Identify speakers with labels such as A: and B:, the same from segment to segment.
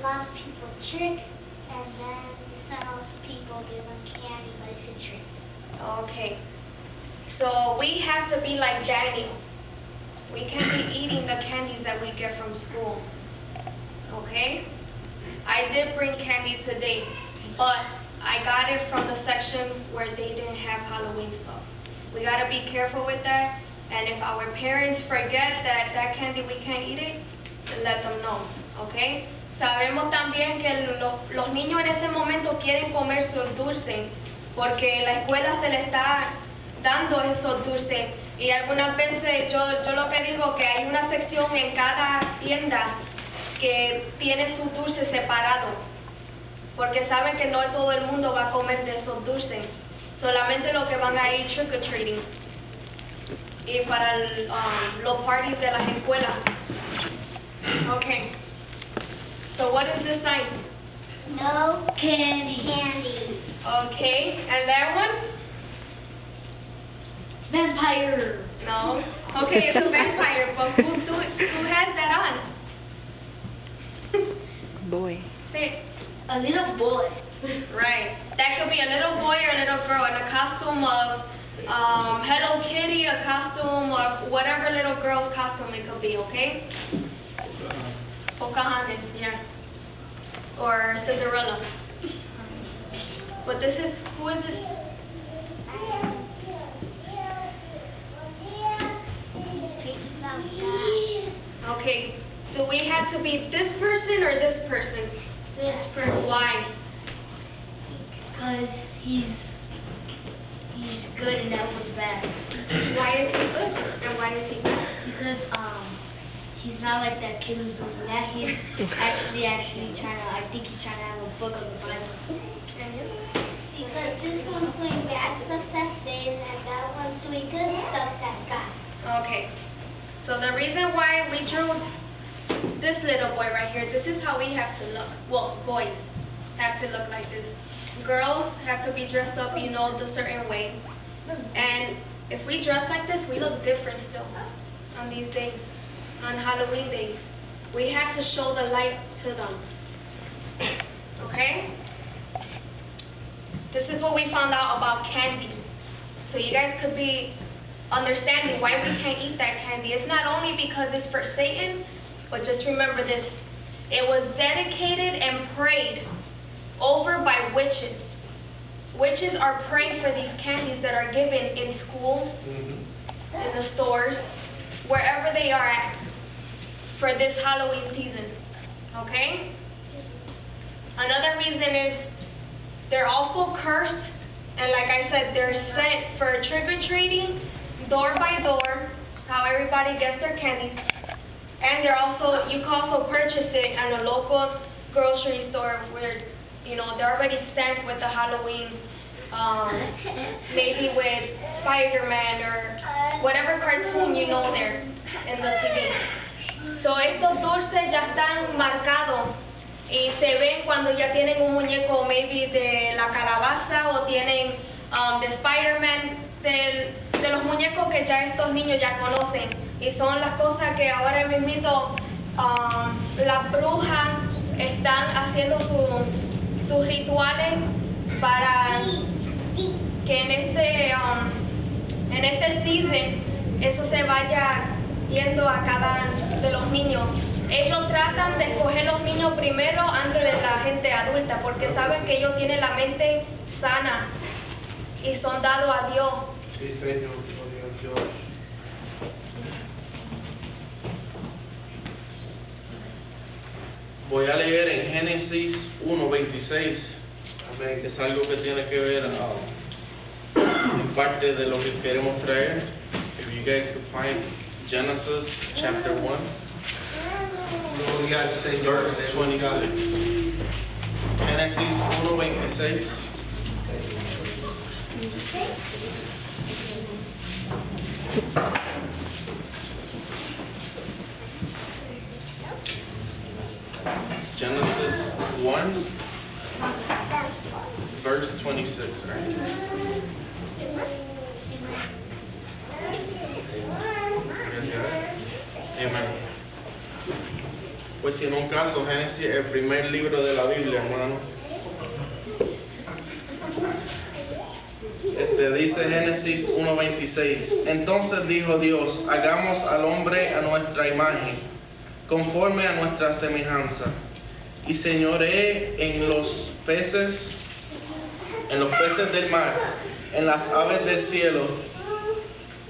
A: lots of people trick, and then some people give them candy, but it's a trick.
B: Okay. So we have to be like Daniel. We can't be eating the candies that we get from school. Okay? I did bring candy today, but I got it from the section where they didn't have Halloween stuff. We got to be careful with that, and if our parents forget that candy we can't eat it, let them know, okay? Sabemos también que los niños en ese momento quieren comer sus dulces, porque la escuela se le está dando esos dulces, y algunas veces yo lo que digo que hay una sección en cada tienda que tiene sus dulces separados, porque saben que no todo el mundo va a comer de esos dulces, solamente los que van a ir trick or treating y para los parties de las escuelas. Okay. So what is this sign?
A: No candy.
B: Okay. And that one?
A: Vampire.
B: No. Okay, it's a vampire, but who has that on?
C: Boy.
B: Say.
A: A little boy.
B: Right. That could be a little boy or a little girl in a costume of Hello Kitty, a costume of whatever little girl's costume it could be, okay? Pocahontas, yeah. Or Cinderella. But this is, who is this? Okay, do we have to be this person or this person?
A: This person.
B: Why?
A: Because he's good and that was bad.
B: Why is he good and why is he bad?
A: Because he's not like that kid who's doing that. He's actually trying to. I think he's trying to have a book of the Bible. Because this one's doing bad stuff that's sin, and that one's doing good stuff that's God.
B: Okay. So the reason why we drew this little boy right here, this is how we have to look. Well, boys have to look like this. Girls have to be dressed up, you know, the certain way. And if we dress like this, we look different still on these days, on Halloween days. We have to show the light to them. Okay? This is what we found out about candy. So you guys could be understanding why we can't eat that candy. It's not only because it's for Satan, but just remember this. It was dedicated and prayed over by witches. Witches are praying for these candies that are given in schools, in the stores, wherever they are at for this Halloween season. Okay? Another reason is they're also cursed, and like I said, they're sent for trick-or-treating, door by door, how everybody gets their candies. And they're also, you can also purchase it at a local grocery store where, you know, they're already stamped with the Halloween, maybe with Spider-Man or whatever cartoon you know there in the TV. So estos dulces ya están marcados y se ven cuando ya tienen un muñeco maybe de la calabaza o tienen de Spider-Man, de los muñecos que ya estos niños ya conocen, y son las cosas que ahora mismo las brujas están haciendo sus rituales para que en este season eso se vaya yendo a cada de los niños. Ellos tratan de escoger los niños primero antes de la gente adulta, porque saben que ellos tienen la mente sana y son dados a Dios.
D: Sí, Señor, gloria a Dios. Voy a leer en Génesis 1:26. Amén. Es algo que tiene que ver en parte de lo que queremos traer. If you guys could find Genesis chapter 1. Verse 26. Génesis 1:26. Genesis 1, verse 26, right? Amen. Pues si en un caso, Génesis, el primer libro de la Biblia, hermano. Dice Génesis 1:26. Entonces dijo Dios, hagamos al hombre a nuestra imagen, conforme a nuestra semejanza, y señoree en los peces del mar, en las aves del cielo,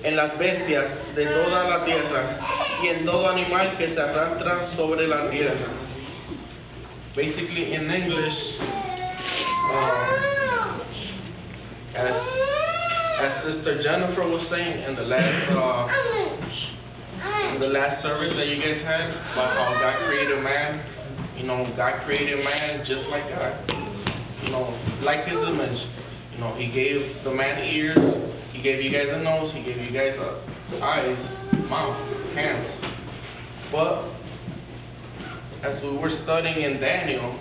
D: en las bestias de toda la tierra, y en todo animal que se arrastra sobre la tierra. Basically, in English, as Sister Jennifer was saying in the last service that you guys had, about how God created man, God created man just like God, like His image. He gave the man ears, He gave you guys a nose, He gave you guys eyes, mouth, hands. But as we were studying in Daniel,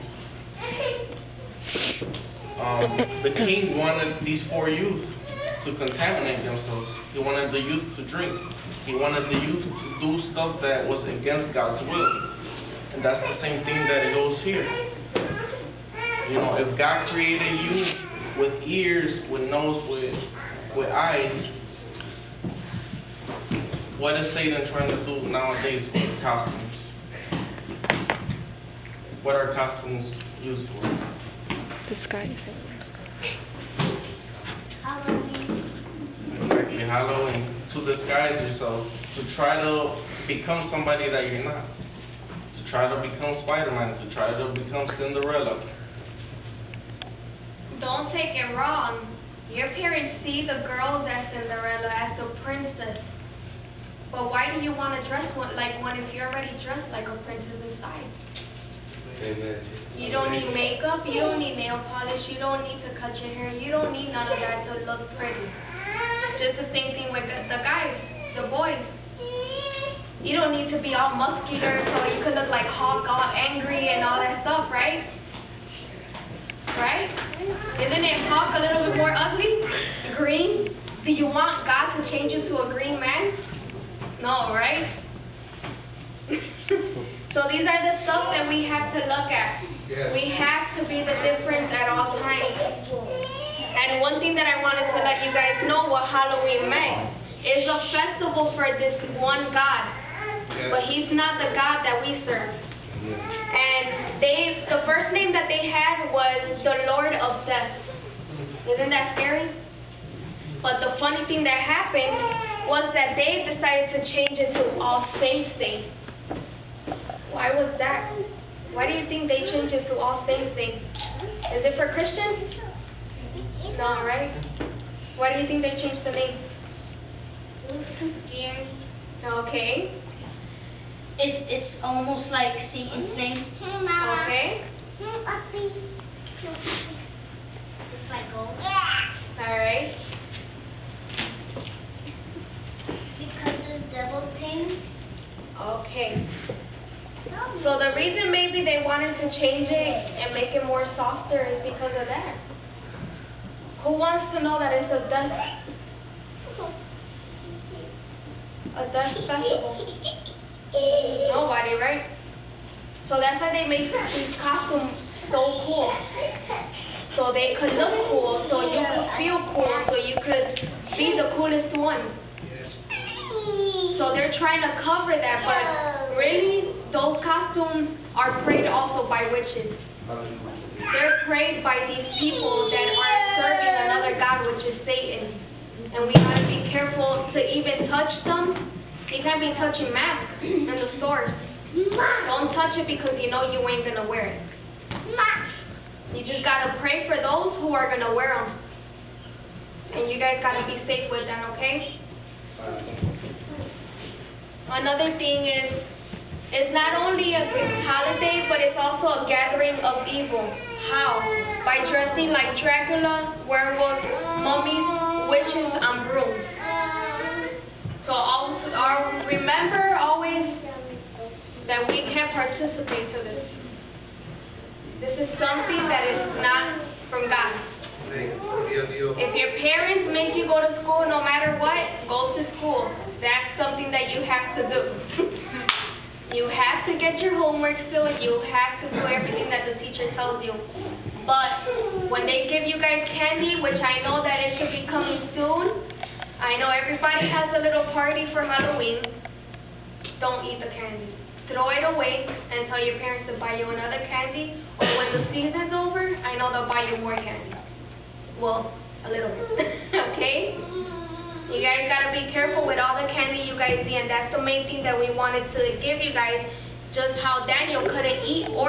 D: the king wanted these 4 youths to contaminate themselves. He wanted the youth to drink. He wanted the youth to do stuff that was against God's will. And that's the same thing that it goes here. If God created you with ears, with nose, with eyes, what is Satan trying to do nowadays with costumes? What are costumes used for?
C: Disguising.
D: Exactly, Halloween. To disguise yourself, to try to become somebody that you're not, to try to become Spider-Man, to try to become Cinderella.
B: Don't take it wrong. Your parents see the girls as Cinderella, as the princess. But why do you want to dress like one if you're already dressed like a princess inside?
D: Amen.
B: You don't need makeup, you don't need nail polish, you don't need to cut your hair, you don't need none of that to look pretty. Just the same thing with the guys, the boys. You don't need to be all muscular so you could look like Hulk, all angry and all that stuff, right? Right? Isn't it Hulk a little bit more ugly? Green? Do you want God to change you to a green man? No, right? So these are the stuff that we have to look at. Yes. We have to be the difference at all times. And one thing that I wanted to let you guys know what Halloween meant is a festival for this one God. Yes. But He's not the God that we serve. Yes. And the first name that they had was the Lord of Death. Isn't that scary? But the funny thing that happened was that they decided to change it to All Saints Day. Why was that? Why do you think they changed it to All Saints Day? Is it for Christians? No, right? Why do you think they changed the name?
A: It was too scary.
B: Okay.
A: It's almost like Satan's name.
B: Okay.
A: It's like gold.
B: Alright.
A: Because the devil came.
B: Okay. So the reason maybe they wanted to change it and make it more softer is because of that. Who wants to know that it's a death festival? Nobody, right? So that's why they make these costumes so cool. So they could look cool, so you could feel cool, so you could be the coolest one. So they're trying to cover that, but really, those costumes are prayed also by witches. They're prayed by these people that are serving another god, which is Satan. And we gotta be careful to even touch them. You can't be touching masks in the stores. Don't touch it because you know you ain't gonna wear it. You just gotta pray for those who are gonna wear them. And you guys gotta be safe with them, okay? Another thing is, it's not only a holiday, but it's also a gathering of evil. How? By dressing like Dracula, werewolves, mummies, witches, and brooms. So remember always that we can't participate to this. This is something that is not from God. If your parents make you go to school no matter what, go to school. That's something that you have to do. You have have to get your homework still, and you have to do everything that the teacher tells you. But when they give you guys candy, which I know that it should be coming soon, I know everybody has a little party for Halloween, don't eat the candy. Throw it away and tell your parents to buy you another candy, or when the season's over, I know they'll buy you more candy. Well, a little bit, okay? You guys gotta be careful with all the candy you guys see, and that's the main thing that we wanted to give you guys, just how Daniel couldn't eat or